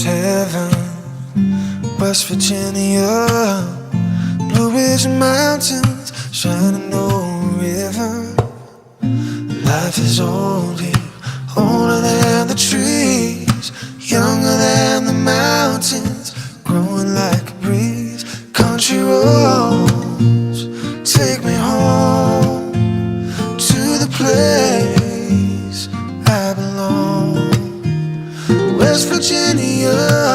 heaven, West Virginia. Blue Ridge Mountains, Shenandoah River. Life is old here, older than the trees, younger than the mountains, growing like a breeze. Country roads take me home to the place I belong. West Virginia.